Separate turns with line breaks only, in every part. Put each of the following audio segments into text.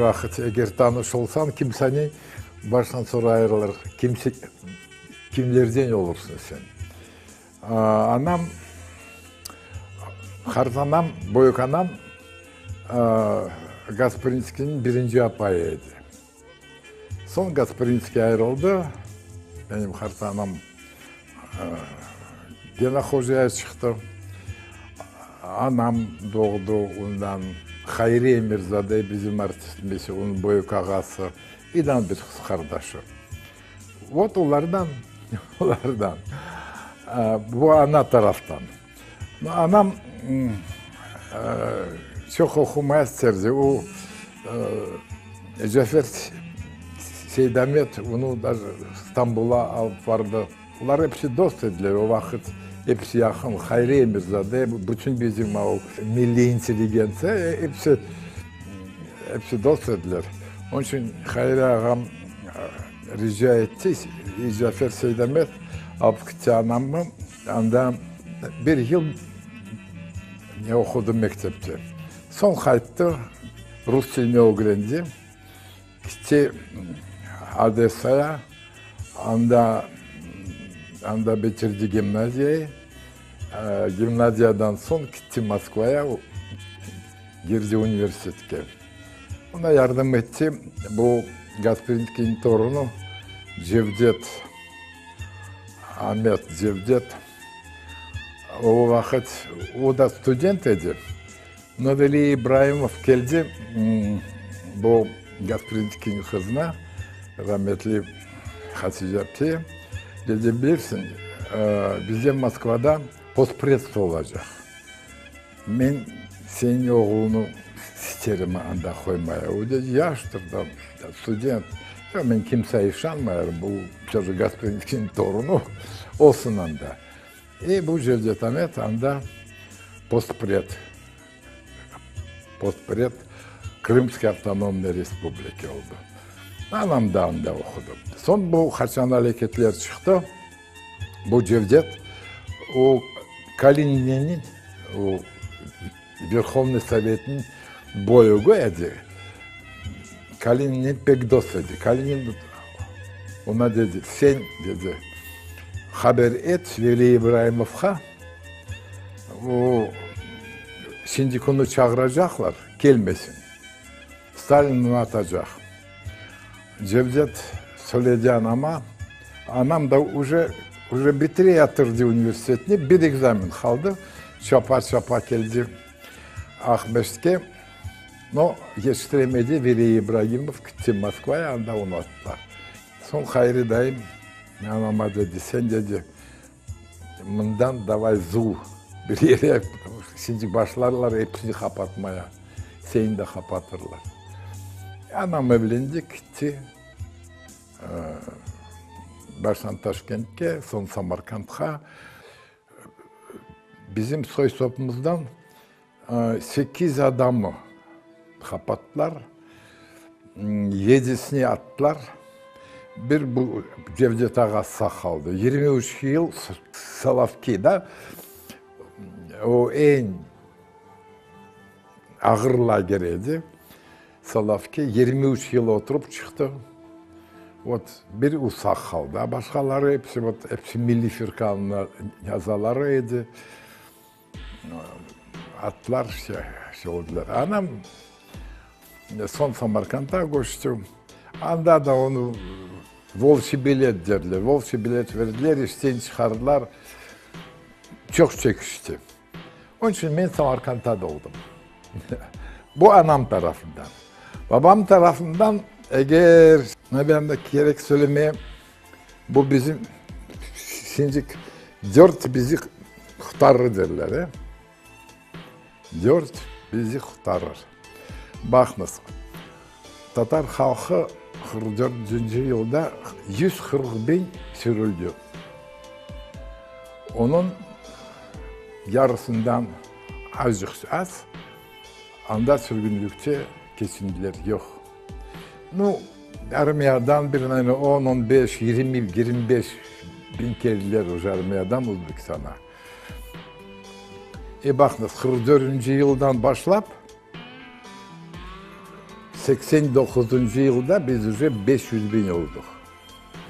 вакыт эгер тааныш болсаң, кимсани башынан sonra айрылыр, кимлерден olursun sen. Anam, Hartanam, Boyuk anam Gasparinski'nin birinci apayıydı. Son Gasparinski ayrıldı. Benim Hartanam gene hocaya çıktı. Anam doğdu ondan. Hayriye Mirzade bizim artistimiz, onun Boyuk ağası. İdan bir kız kardeşi. Вот onlardan. Bu ana taraftan. Anam çok okumaya isterdi. O Cafer Seydamet onu da İstanbul'a alıp vardı. Onlar hepsi dost ediler o vakit. Hepsi yakın. Hayriye Mirzade, bütün bizim o milli inteligense hepsi dost ediler. Onun için Hayri ağam rica etti. Cafer Seydamet alıp gitti anamı. Anda bir yıl ne okudum mektepte. Son kayıttı. Rus dilini öğrendi. Gitti Odessa'ya. Anda bitirdi gimnaziyeyi. Gimnaziyadan son gitti Moskova'ya. Girdi üniversiteye. Ona yardım etti. Bu Gasparinski'nin torunu Cevdet. Ahmet Cevdet. O vakit o da student idi. Veli İbrahimov geldi. Bu Gasparinski'nin kızına, rahmetli Hatice Apti. Dedi bilirsin, bizim Moskova'da postpredstvo olacak. Ben senin oğlunu isterim anda koymaya. O dedi yaştır da student. Ya ben kimseye işanmayarım. Bu çocuk Gasparinski'nin torunu olsun anda. Bu Cevdet Ahmet anda postpred Kırımski Avtonomya Respublika oldu. Anam da anda okudu. Son bu Haçan hareketler çıktı. Bu Cevdet o Kalinin'in o Верховный Sovet'in boyuğu idi. Kalinin'in pek dost idi. Kalinin ona dedi, sen dedi, haber et Veli İbrahimov'a. O şimdi onu çağıracaklar, gelmesin. Stalin onu atacak. Cevdet söyledi anama. Anam da bitire yatırdı üniversitesini. Bir egzamin kaldı. Çapa geldi Ahmet'e. No, yetiştiremedi Veli İbrahimov gitti Moskova'ya, anda onu attılar. Son Hayri dayım anama dedi, sen dedi, bundan davay zu bir yere, şimdi başlarlar hepsini kapatmaya, seni de kapatırlar. Anam evlendi, gitti. Baştan Taşkent'e, son Samarkand'a. Bizim soy sopumuzdan 8 adamı kapattılar. 7'sini attılar. Bir bu Cevdet ağası sağ kaldı. 23 yıl Salavki'de o en ağır lageriydi. Salavki 23 yıl oturup çıktı. Bir o sağ kaldı. Başkaları hepsi Milli Firkan'ın yazalarıydı. Atlar şey oldular. Anam son Samarkand'a koştu. Anda da onu volçi bilet derler. Volçi bilet verdiler, işten çıkardılar. Çok çekişti. Onun için ben Samarkand'da doğdum. Bu anam tarafından. Babam tarafından eğer ben de gerek söylemeye, bu bizim şimdi 4 bizi kurtarır derler. 4 bizi kurtarır. Bakınız, Tatar halkı 44. yılda 140 bin sürüldü. Onun yarısından azıcık az, anda sürgünlükte kesindiler, yok. Armiyadan bir 10, 15, 20, 25 bin geldiler o armiyadan Özbekistan'a. Bakınız 44. yıldan başlayıp 89 yılda biz уже 500 bin olduk.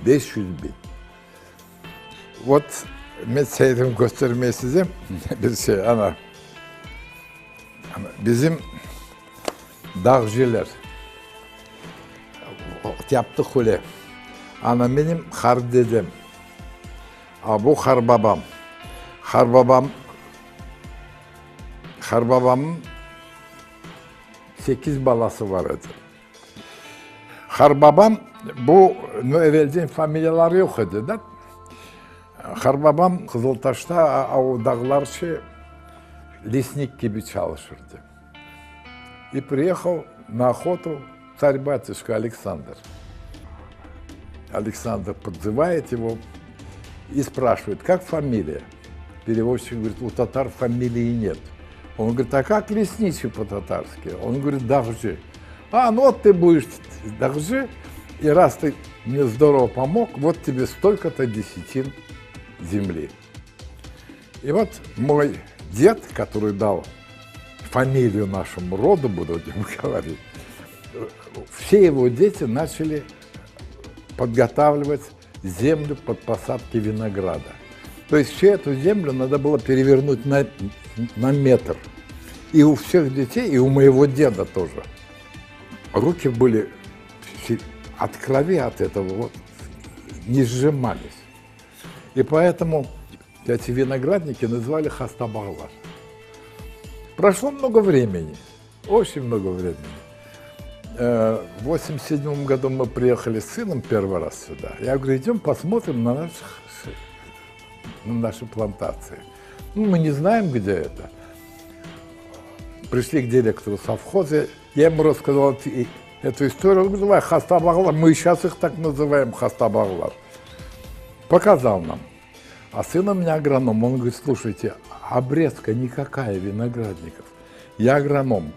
500 bin. Вот ben seyrim göstermeye size bir şey ana. Bizim dağcılar yaptık öyle. Ana benim har dedem. Bu har babam. Har babamın 8 balası var idi. Har babam bu evvelden familyaları yok idi de. Har babam Kızıltaş'ta o dağlar лесник gibi çalışırdı. И приехал на охоту царь-батюшка Александр. Александр подзывает его и спрашивает, как фамилия? Переводчик говорит, у татар фамилии нет. Он говорит, а как лесничий по-татарски? Он говорит, Дахжи. Ну вот ты будешь Дахжи, и раз ты мне здорово помог, вот тебе столько-то десятин земли. И вот мой дед, который дал фамилию нашему роду, будем говорить, все его дети начали подготавливать землю под посадки винограда. То есть всю эту землю надо было перевернуть на метр. И у всех детей, и у моего деда тоже. Руки были от крови от этого вот не сжимались. И поэтому эти виноградники называли хастабалар. Прошло много времени, очень много времени. В 87 году мы приехали с сыном первый раз сюда. Я говорю, идем посмотрим на наши плантации. Мы не знаем, где это. Пришли к директору совхоза, я ему рассказал эту историю. Он говорит, давай, хастабалар, мы сейчас их так называем, хастабалар. Показал нам. А сын у меня агроном, он говорит, слушайте, обрезка никакая виноградников. Я агроном,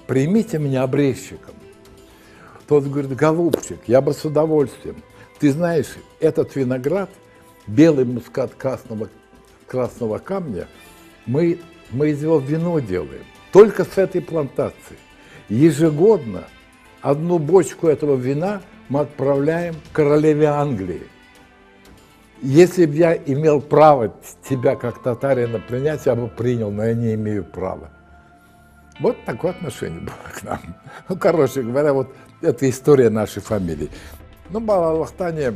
примите меня обрезчиком. Тот говорит, голубчик, я бы с удовольствием. Ты знаешь, этот виноград, белый мускат красного камня, мы из него вино делаем. Только с этой плантации. Ежегодно 1 бочку этого вина мы отправляем к королеве Англии. Если бы я имел право тебя как татарина принять, я бы принял, но я не имею права. Вот такое отношение было к нам. Ну, короче говоря, вот это история нашей фамилии. Ну, балалықтане,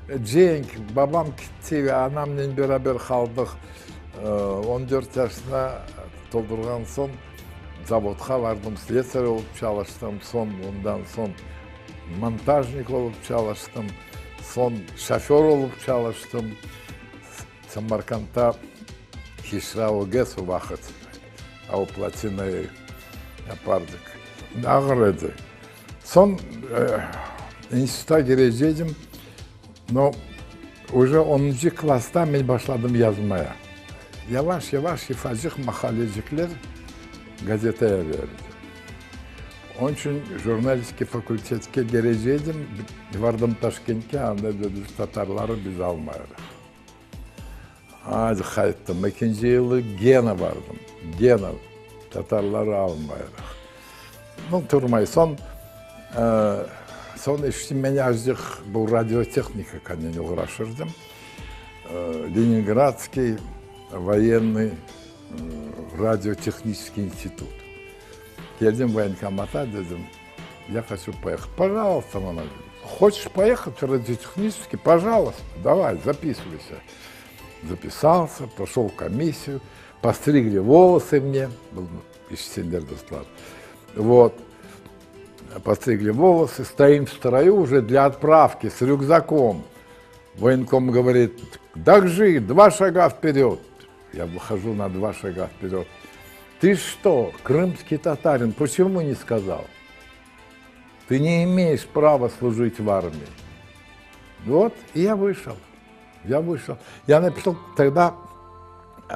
Дженк, бабам кетті, анаммен берабер қалдық. 14 жасына толтырған соң, заводқа бардым, слесарь болып çalıştым, ondan son монтажник болып çalıştım, son şoför olup çalıştım. Samarkand'da Hişra Gez o vakit, o platinayı yapardık. Ağır idi. Son enstitüye gireceğim, но уже 10. klasta ben başladım yazmaya. Yavaş yavaş ifacık mahallecikler gazeteye verdi. Onun için jurnalistik fakültetke gireceğim, vardım Taşkent'e, anda dedi Tatarları biz almayalım. Hadi kayıttım, 2. yılı gene vardım, gene Tatarları almayalım. Ну, turmayı son işte beni azıcık bu radyotexnika kanını uğraşırdım. Ленинградский военный радиотехнический институт. Geldim военкомата, dedim, я хочу поехать. Пожалуйста, она говорит, хочешь поехать в радиотехнический? Пожалуйста, давай, записывайся. Записался, прошел комиссию, постригли волосы мне, был пенсионерный склад. Вот, постригли волосы, стоим в строю уже для отправки с рюкзаком. Военком говорит, Дахжи, 2 шага вперед. Я выхожу на 2 шага вперед. Ты что, крымский татарин, почему не сказал? Ты не имеешь права служить в армии. Вот, и я вышел. Я написал тогда,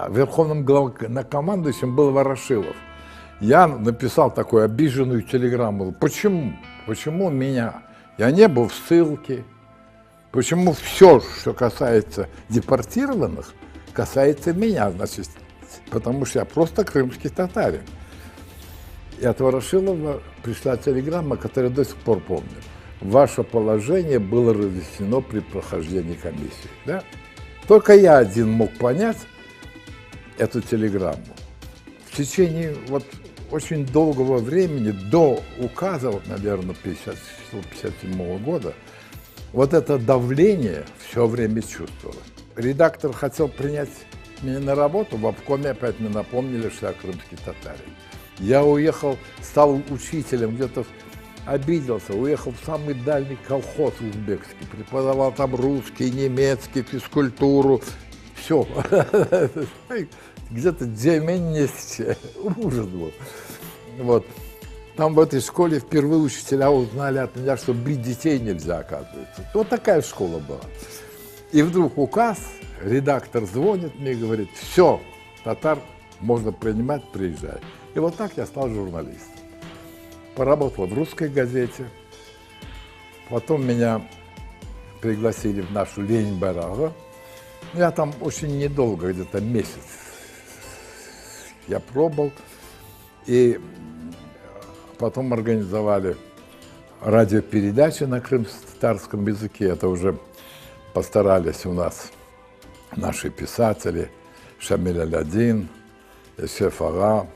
верховным главнокомандующим был Ворошилов. Я написал такую обиженную телеграмму. Почему? Почему меня? Я не был в ссылке. Почему все, что касается депортированных, касается меня, значит, потому что я просто крымский татарин. И от Ворошилова пришла телеграмма, которую я до сих пор помню. Ваше положение было разъяснено при прохождении комиссии. Да? Только я один мог понять эту телеграмму. В течение очень долгого времени, до указа, наверное, 1957 года, это давление все время чувствовало. Редактор хотел принять меня на работу, в обкоме опять мне напомнили, что я крымский татарин. Я уехал, стал учителем, где-то обиделся, уехал в самый дальний колхоз узбекский, преподавал там русский, немецкий, физкультуру, все. Где-то деменности, ужас был. Там в этой школе впервые учителя узнали от меня, что бить детей нельзя, оказывается. Вот такая школа была. И вдруг указ, редактор звонит мне и говорит: все, татар можно принимать, приезжай. И вот так я стал журналистом. Поработал в «Русской газете». Потом меня пригласили в нашу «Лень-Барага». Я там очень недолго, где-то месяц я пробовал. И потом организовали радиопередачи на крымско-татарском языке. Это уже постарались у нас наши писатели, Шамиль Алядин, Эсеф Ага.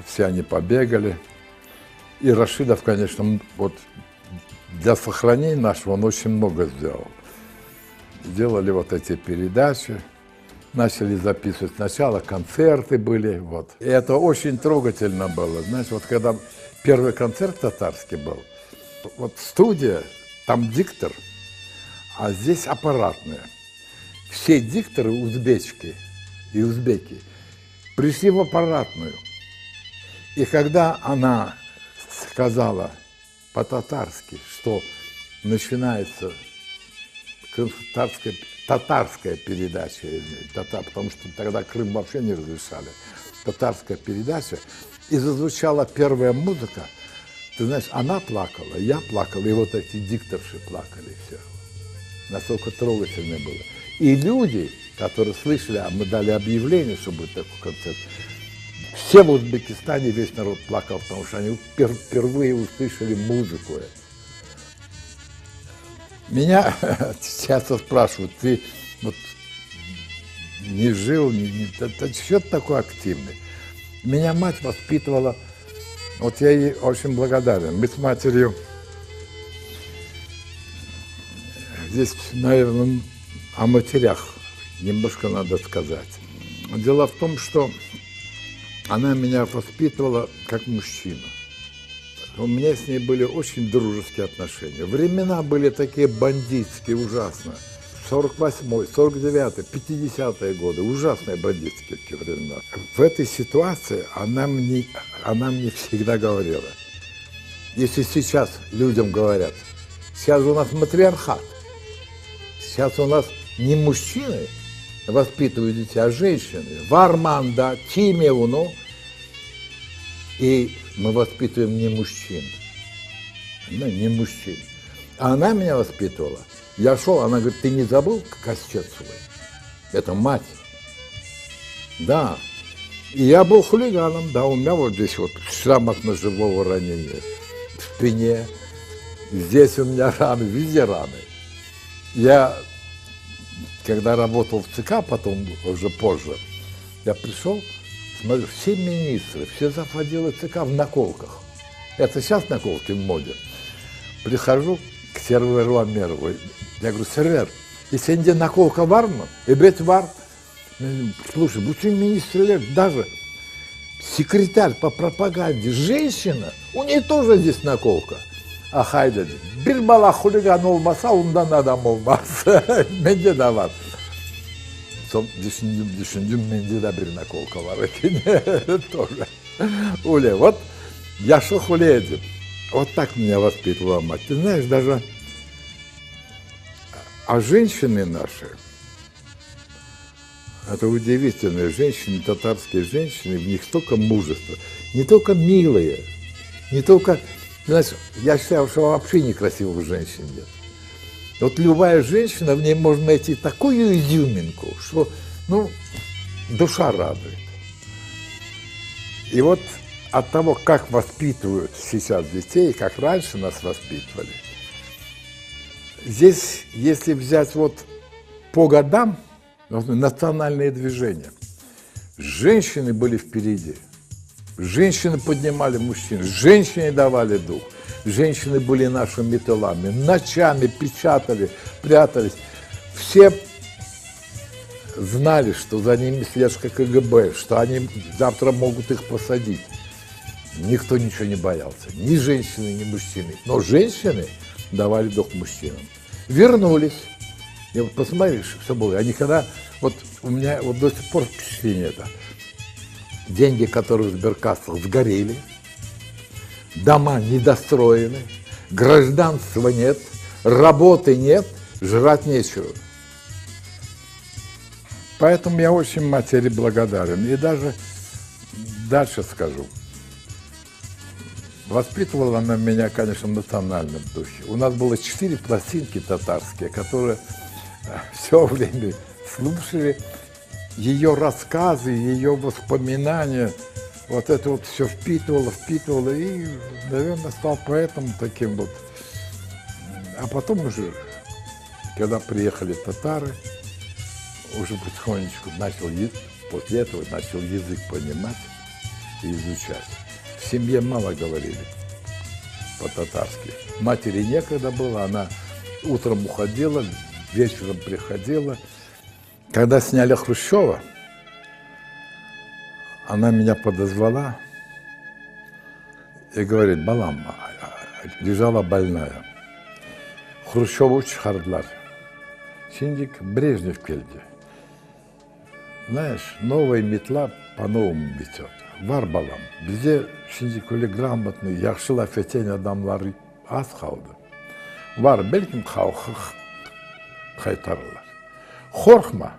Все они побегали. И Рашидов, конечно, для сохранения нашего он очень много сделал. Делали эти передачи, начали записывать. Сначала концерты были. И это очень трогательно было. Знаешь, когда первый концерт татарский был, студия, там диктор, а здесь аппаратная. Все дикторы узбеки пришли в аппаратную. И когда она сказала по-татарски, что начинается татарская передача, потому что тогда Крым вообще не разрешали, татарская передача, и зазвучала первая музыка, ты знаешь, она плакала, я плакал, и эти дикторши плакали, все. Настолько трогательно было. И люди, которые слышали, а мы дали объявление, что будет такой концерт, все в Узбекистане, весь народ плакал, потому что они впервые услышали музыку. Меня часто спрашивают: ты не жил, что ты такой активный? Меня мать воспитывала, я ей очень благодарен. Мы с матерью, здесь, наверное, о матерях немножко надо сказать. Дело в том, что она меня воспитывала как мужчина. У меня с ней были очень дружеские отношения. Времена были такие бандитские, ужасно. 48-й, 49-й, 50-е годы. Ужасные бандитские времена. В этой ситуации она мне всегда говорила: если сейчас людям говорят, сейчас у нас матриархат, сейчас у нас не мужчины воспитывают детей, а женщины. Варманда, Тимевуну. И мы воспитываем не мужчин. Не мужчин. А она меня воспитывала. Я шел, она говорит: ты не забыл кастет свой? Это мать. Да. И я был хулиганом, да, у меня здесь шрам от ножевого ранения. В спине. Здесь у меня раны, везде раны. Я, когда работал в ЦК, потом уже позже, я пришел, смотрю, все министры, все заводилы ЦК в наколках. Это сейчас наколки в моде. Прихожу к Серверу Амерову. Я говорю: Сервер, и сенде наколка var mı? Evet var. Слушай, bütün министры, даже секретарь по пропаганде, женщина, у нее тоже здесь наколка. А haydi, bir bala хулиган olmasa ondan adam olmaz. Bende de var. Son düşündüm, bende de bir наколка var. Тоже. Уля, я шел хулиедем. Так меня воспитывала мать. Ты знаешь, даже женщины наши, это удивительные женщины, татарские женщины, в них столько мужества, не только милые, не только, знаешь, я считаю, что вообще некрасивых женщин нет. Любая женщина, в ней можно найти такую изюминку, что, душа радует. И от того, как воспитывают сейчас детей, как раньше нас воспитывали, здесь, если взять вот по годам, национальные движения, женщины были впереди, женщины поднимали мужчин, женщины давали дух, женщины были нашими тылами, ночами печатали, прятались. Все знали, что за ними слежка КГБ, что они завтра могут их посадить. Никто ничего не боялся, ни женщины, ни мужчины. Но женщины давали дух мужчинам. Вернулись. И вот посмотришь, все было. Они когда, вот у меня вот до сих пор впечатление это. Деньги, которые в сберкассах сгорели, дома недостроены, гражданства нет, работы нет, жрать нечего. Поэтому я очень матери благодарен. И даже дальше скажу. Воспитывала она меня, конечно, в национальном духе. У нас было 4 пластинки татарские, которые все время слушали ее рассказы, ее воспоминания. Вот это вот все впитывала, и, наверное, стал поэтом таким вот. А потом уже, когда приехали татары, уже потихонечку после этого начал язык понимать и изучать. В семье мало говорили по-татарски. Матери некогда было, она утром уходила, вечером приходила. Когда сняли Хрущева, она меня подозвала и говорит: балам, лежала больная. Хрущева учхардылар. Синдик Брежнев келди. Знаешь, новая метла по-новому метет. Var balam, bize şimdi öyle gрамотный, yaxşı laf eten adamlar az kaldı. Var, belki halkı kaytarırlar. Korkma,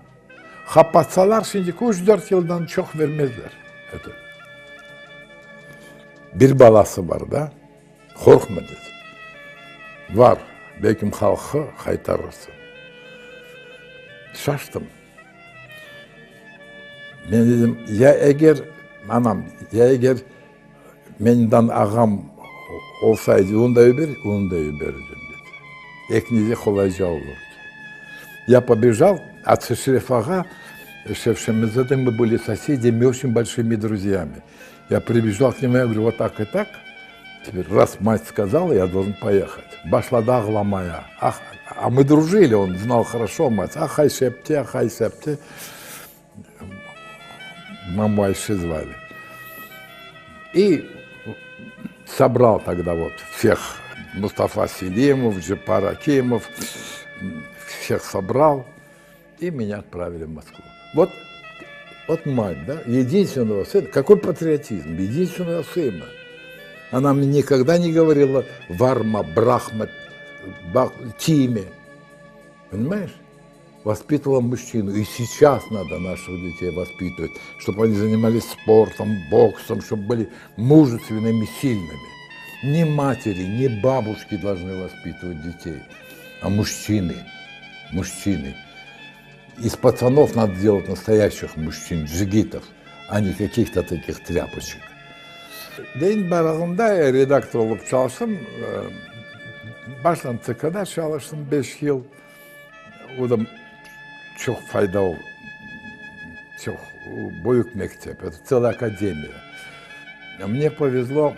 kapatsalar şimdi 3-4 yıldan çok vermezler. Это. Bir balası var da, korkma dedi. Var, belki halkı kaytarırsın. Şaştım. Ben dedim, ya eğer anam, ya eğer benden ağam olsaydı onu da öberdim dedi. Eknize kolayca olurdu. Я побежал, от Шерефага, Шефшемезады, мы были соседями, очень большими друзьями. Я прибежал к нему, я говорю, вот так и так. Теперь, раз мать сказала, я должен поехать. Башла моя. А мы дружили, он знал хорошо мать. Ахай шепте. Маму Айши звали. И собрал тогда вот всех, Мустафа Селимов, Джапар Акимов, всех собрал, и меня отправили в Москву. Вот мать, да, единственного сына, какой патриотизм, единственного сына. Она мне никогда не говорила Варма, Брахма, Тиме, понимаешь? Воспитывала мужчину. И сейчас надо наших детей воспитывать, чтобы они занимались спортом, боксом, чтобы были мужественными, сильными. Не матери, не бабушки должны воспитывать детей, а мужчины. Мужчины. Из пацанов надо делать настоящих мужчин, джигитов, а не каких-то таких тряпочек. День барағында редактор болып çalıştım. Baştan tıkada çalıştım 5 yıl. O da çok faydalı, çok büyük mektеп, это целая академия. Мне повезло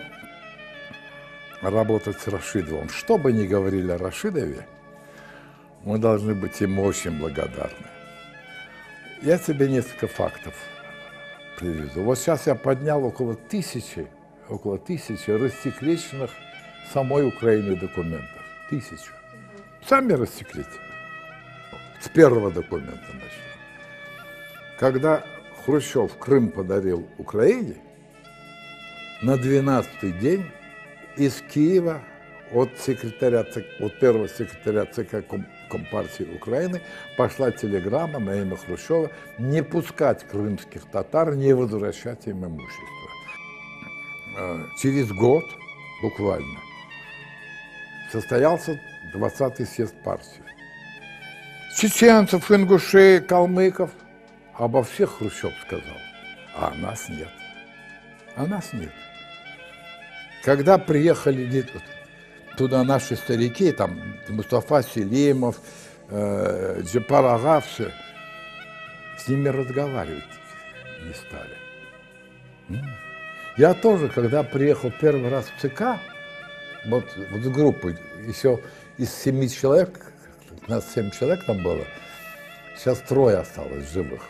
работать с Рашидовым. Что бы ни говорили о Рашидове, мы должны быть ему очень благодарны. Я тебе несколько фактов привезу. Вот сейчас я поднял около тысячи рассекреченных самой Украины документов. 1000. Сами рассекрете. С первого документа начну. Когда Хрущев Крым подарил Украине, на 12-й день из Киева от первого секретаря ЦК Компартии Украины пошла телеграмма на имя Хрущева не пускать крымских татар, не возвращать им имущество. Через год, буквально, состоялся 20-й съезд партии. Чеченцев, ингушей, калмыков, обо всех Хрущев сказал, а нас нет. А нас нет. Когда приехали туда наши старики, там Мустафа Селимов, Джапар Ага, все, с ними разговаривать не стали. Я тоже, когда приехал первый раз в ЦК, вот с группой, еще из 7 человек, нас 7 человек там было, сейчас 3 осталось живых.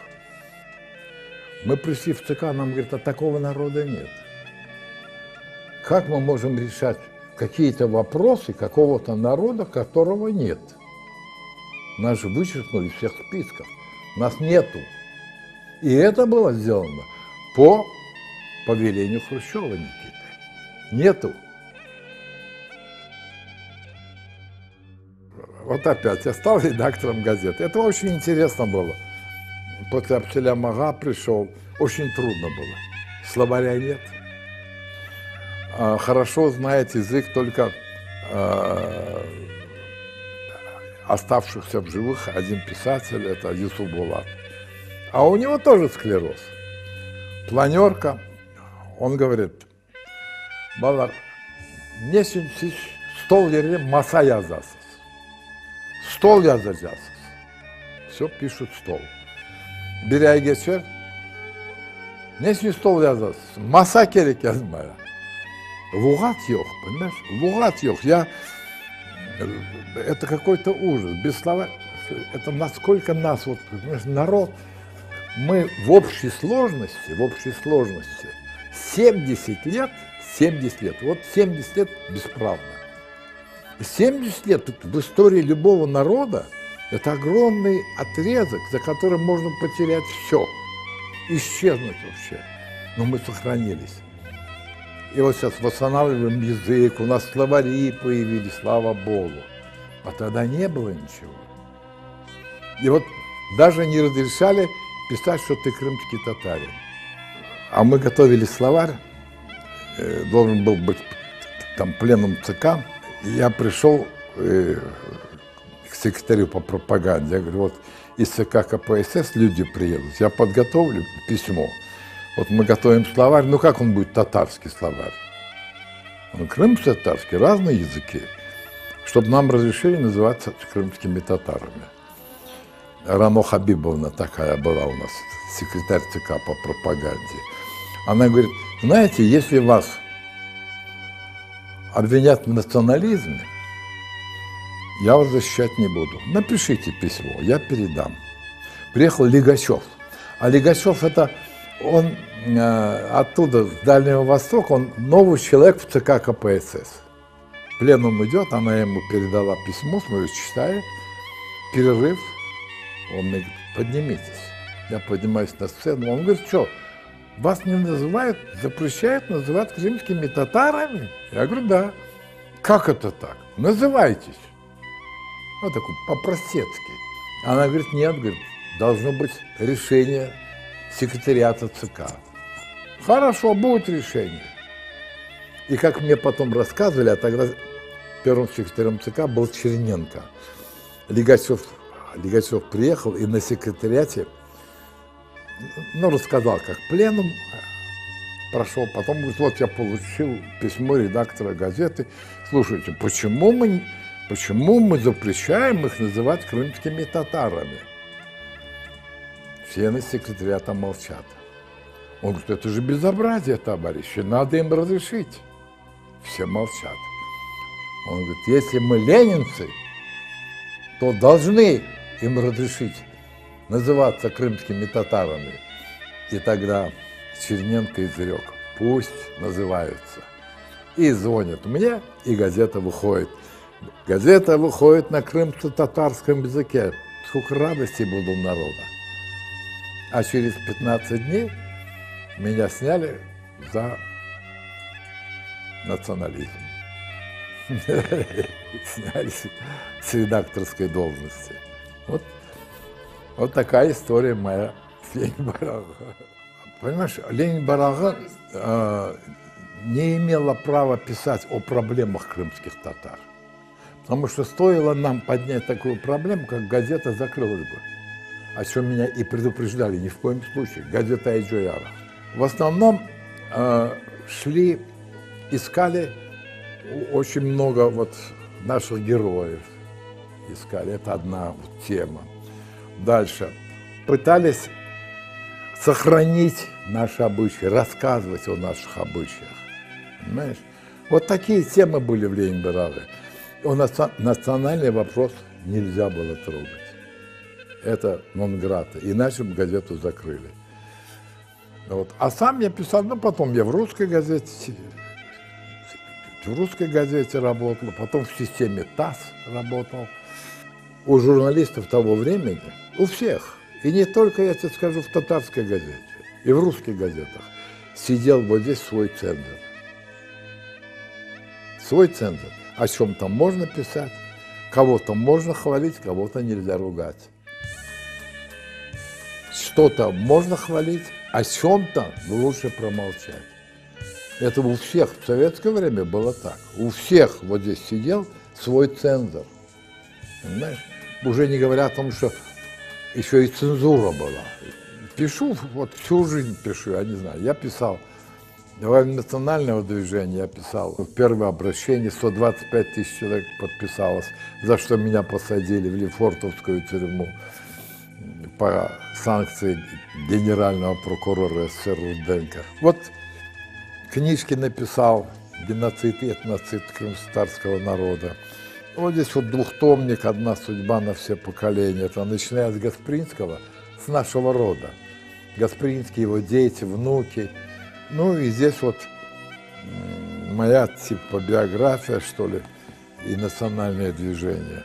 Мы пришли в ЦК, нам говорят, а такого народа нет. Как мы можем решать какие-то вопросы какого-то народа, которого нет? Нас же вычеркнули из всех списков. Нас нету. И это было сделано по повелению Хрущева Никиты. Нету. Вот опять я стал редактором газеты. Это очень интересно было. После Абселям Ага пришел. Очень трудно было. Словаря нет. Хорошо знает язык только оставшихся в живых один писатель, это Юсуф Булат. А у него тоже склероз. Планерка. Он говорит, балар, не сенсиш, стол yerine masa yazasız. Stol yazacaksınız. Все пишут стол. Bir ay geçer. Ne için stol yazarsınız? Masa gerek yazmaya. Лугат yok, понимаешь? Лугат yok. Это какой-то ужас. Без слова. Это насколько нас, вот, понимаешь, народ, мы в общей сложности 70 лет, вот 70 лет бесправно. 70 лет в истории любого народа это огромный отрезок, за которым можно потерять все, исчезнуть вообще. Но мы сохранились. И вот сейчас восстанавливаем язык, у нас словари появились, слава Богу. А тогда не было ничего. И вот даже не разрешали писать, что ты крымский татарин. А мы готовили словарь, должен был быть там пленум ЦК. И я пришел к секретарю по пропаганде, я говорю, вот из ЦК КПСС люди приедут, я подготовлю письмо. Вот мы готовим словарь, ну как он будет татарский словарь? Ну, крымско-татарский, разные языки, чтобы нам разрешили называться крымскими татарами. Рано Хабибовна такая была у нас, секретарь ЦК по пропаганде. Она говорит, знаете, если вас обвинят в национализме, я вас защищать не буду. Напишите письмо, я передам. Приехал Лигачев. А Лигачев это, он оттуда, с Дальнего Востока, он новый человек в ЦК КПСС. Пленум идет, она ему передала письмо, смотрю, читает, перерыв. Он мне говорит, поднимитесь. Я поднимаюсь на сцену. Он говорит, что, вас не называют, запрещают называть крымскими татарами? Я говорю, да. Как это так? Называйтесь. Вот такой, по-простецки. Она говорит, нет, говорит, должно быть решение секретариата ЦК. Хорошо, будет решение. И как мне потом рассказывали, а тогда первым секретарем ЦК был Черненко. Лигачев приехал и на секретариате, ну, рассказал, как пленум прошел. Потом говорит, вот я получил письмо редактора газеты. Слушайте, почему мы запрещаем их называть крымскими татарами? Члены секретариата молчат. Он говорит, это же безобразие, товарищи, надо им разрешить. Все молчат. Он говорит, если мы ленинцы, то должны им разрешить называться крымскими татарами. И тогда Черненко изрек, пусть называются. И звонят мне, и газета выходит. Газета выходит на крымско-татарском языке. Сколько радости было у народа. А через 15 дней меня сняли за национализм. Сняли с редакторской должности. Вот такая история моя с Ленин Барага. Понимаешь, Ленин Барага не имела права писать о проблемах крымских татар. Потому что стоило нам поднять такую проблему, как газета закрылась бы. О чем меня и предупреждали, ни в коем случае. Газета Айджояра. В основном шли искали очень много вот наших героев. Искали, это одна вот тема. Дальше. Пытались сохранить наши обычаи, рассказывать о наших обычаях. Понимаешь? Вот такие темы были в Лейн-Бераве. Национальный вопрос нельзя было трогать. Это нон-грата, иначе бы газету закрыли. Вот. А сам я писал, ну потом я в русской газете работал, потом в системе ТАСС работал. У журналистов того времени, у всех, и не только, я тебе скажу, в татарской газете, и в русских газетах, сидел вот здесь свой цензор. Свой цензор. О чем там можно писать, кого-то можно хвалить, кого-то нельзя ругать. Что-то можно хвалить, о чем-то лучше промолчать. Это у всех в советское время было так. У всех вот здесь сидел свой цензор. Понимаешь? Уже не говоря о том, что еще и цензура была. Пишу, вот всю жизнь пишу, я не знаю. Я писал во время национального движения, я писал первое обращение, 125 тысяч человек подписалось, за что меня посадили в Лефортовскую тюрьму по санкции генерального прокурора СССР Руденко. Вот книжки написал «Геноцид и этноцид крымстатарского народа». Вот здесь вот двухтомник «Одна судьба на все поколения». Это начиная с Гаспринского, с нашего рода. Гаспринский, его дети, внуки. Ну и здесь вот моя типа биография, что ли, и национальное движение.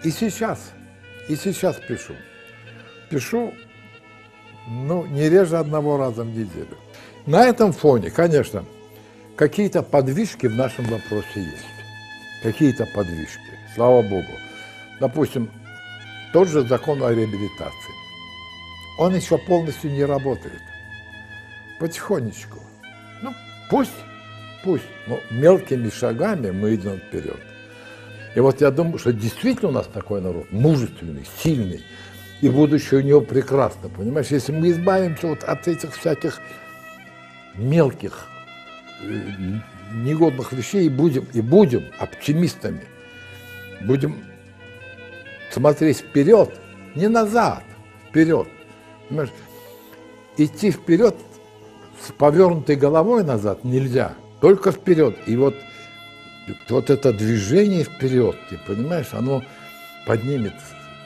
И сейчас пишу. Пишу, ну, не реже одного раза в неделю. На этом фоне, конечно, какие-то подвижки в нашем вопросе есть. Какие-то подвижки, слава Богу. Допустим, тот же закон о реабилитации. Он еще полностью не работает. Потихонечку. Ну, пусть, но мелкими шагами мы идем вперед. И вот я думаю, что действительно у нас такой народ, мужественный, сильный, и будущее у него прекрасно, понимаешь? Если мы избавимся вот от этих всяких мелких, негодных вещей и будем оптимистами, будем смотреть вперед, не назад, вперед. Понимаешь? Идти вперед с повернутой головой назад нельзя, только вперед. И вот это движение вперед, ты понимаешь, оно поднимет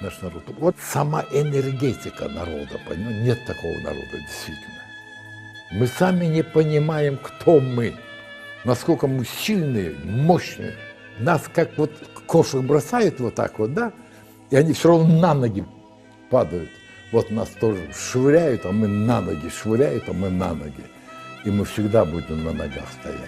наш народ. Вот сама энергетика народа, понимаешь? Нет такого народа, действительно. Мы сами не понимаем, кто мы, насколько мы сильные, мощные. Нас как вот кошек бросают вот так вот, да, и они все равно на ноги падают. Вот нас тоже швыряют, а мы на ноги, швыряют, а мы на ноги. И мы всегда будем на ногах стоять.